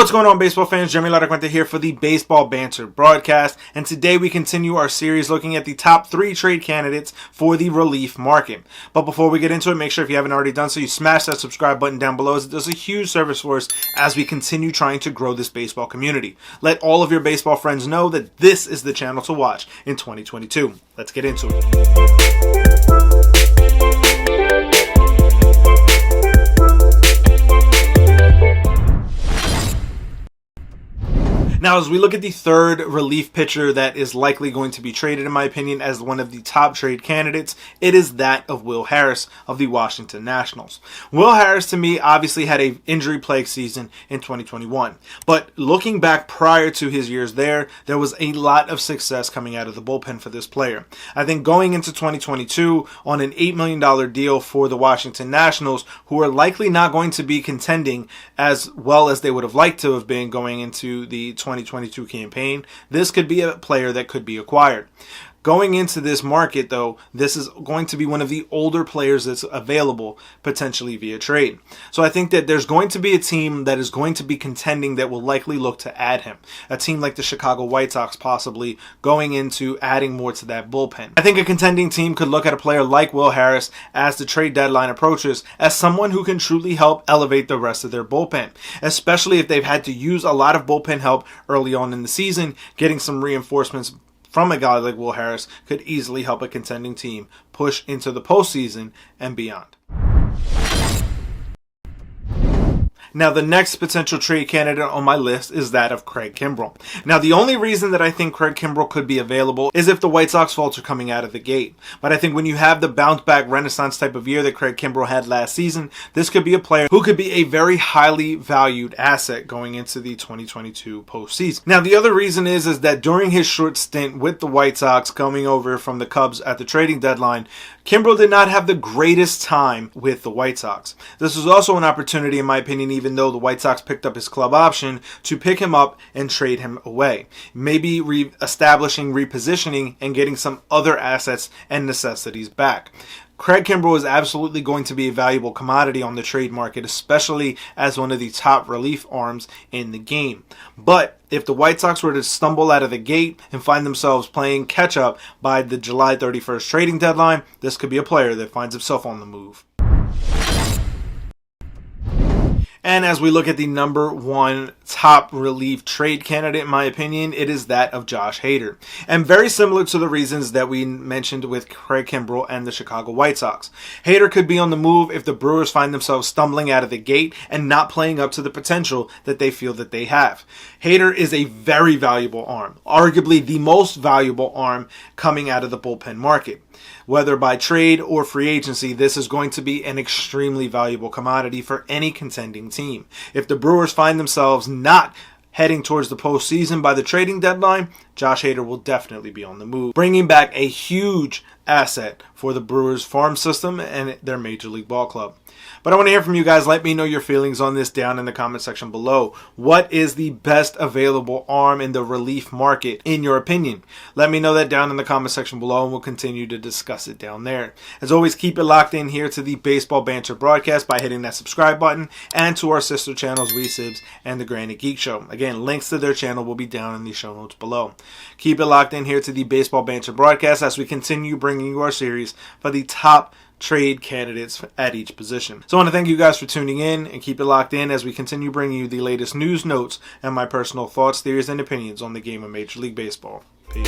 What's going on, baseball fans? Jeremy Laracuente here for the Baseball Banter Broadcast, and today we continue our series looking at the top 3 trade candidates for the relief market. But before we get into it, make sure if you haven't already done so, you smash that subscribe button down below, as it does a huge service for us as we continue trying to grow this baseball community. Let all of your baseball friends know that this is the channel to watch in 2022. Let's get into it. Now, as we look at the third relief pitcher that is likely going to be traded, in my opinion, as one of the top trade candidates, it is that of Will Harris of the Washington Nationals. Will Harris, to me, obviously had an injury-plagued season in 2021. But looking back prior to his years there was a lot of success coming out of the bullpen for this player. I think going into 2022 on an $8 million deal for the Washington Nationals, who are likely not going to be contending as well as they would have liked to have been going into the 2022 campaign, this could be a player that could be acquired. Going into this market, though, this is going to be one of the older players that's available potentially via trade. So I think that there's going to be a team that is going to be contending that will likely look to add him. A team like the Chicago White Sox possibly going into adding more to that bullpen. I think a contending team could look at a player like Will Harris as the trade deadline approaches as someone who can truly help elevate the rest of their bullpen, especially if they've had to use a lot of bullpen help early on in the season. Getting some reinforcements from a guy like Will Harris could easily help a contending team push into the postseason and beyond. Now, the next potential trade candidate on my list is that of Craig Kimbrough. Now, the only reason that I think Craig Kimbrough could be available is if the White Sox falter coming out of the gate. But I think when you have the bounce-back renaissance type of year that Craig Kimbrough had last season, this could be a player who could be a very highly valued asset going into the 2022 postseason. Now, the other reason is that during his short stint with the White Sox coming over from the Cubs at the trading deadline, Kimbrough did not have the greatest time with the White Sox. This was also an opportunity, in my opinion, even though the White Sox picked up his club option, to pick him up and trade him away. Maybe re-establishing, repositioning, and getting some other assets and necessities back. Craig Kimbrough is absolutely going to be a valuable commodity on the trade market, especially as one of the top relief arms in the game. But if the White Sox were to stumble out of the gate and find themselves playing catch-up by the July 31st trading deadline, this could be a player that finds himself on the move. And as we look at the number 1 top relief trade candidate, in my opinion, it is that of Josh Hader. And very similar to the reasons that we mentioned with Craig Kimbrough and the Chicago White Sox. Hader could be on the move if the Brewers find themselves stumbling out of the gate and not playing up to the potential that they feel that they have. Hader is a very valuable arm, arguably the most valuable arm coming out of the bullpen market. Whether by trade or free agency, this is going to be an extremely valuable commodity for any contending team. If the Brewers find themselves not heading towards the postseason by the trading deadline, Josh Hader will definitely be on the move, bringing back a huge asset for the Brewers farm system and their Major League Ball club. But I want to hear from you guys. Let me know your feelings on this down in the comment section below. What is the best available arm in the relief market, in your opinion? Let me know that down in the comment section below, and we'll continue to discuss it down there. As always, keep it locked in here to the Baseball Banter Broadcast by hitting that subscribe button, and to our sister channels, WeSibs and the Granite Geek Show. Again, links to their channel will be down in the show notes below. Keep it locked in here to the Baseball Banter Broadcast as we continue bringing you our series for the top trade candidates at each position. So I want to thank you guys for tuning in, and keep it locked in as we continue bringing you the latest news, notes, and my personal thoughts, theories, and opinions on the game of Major League Baseball. Peace.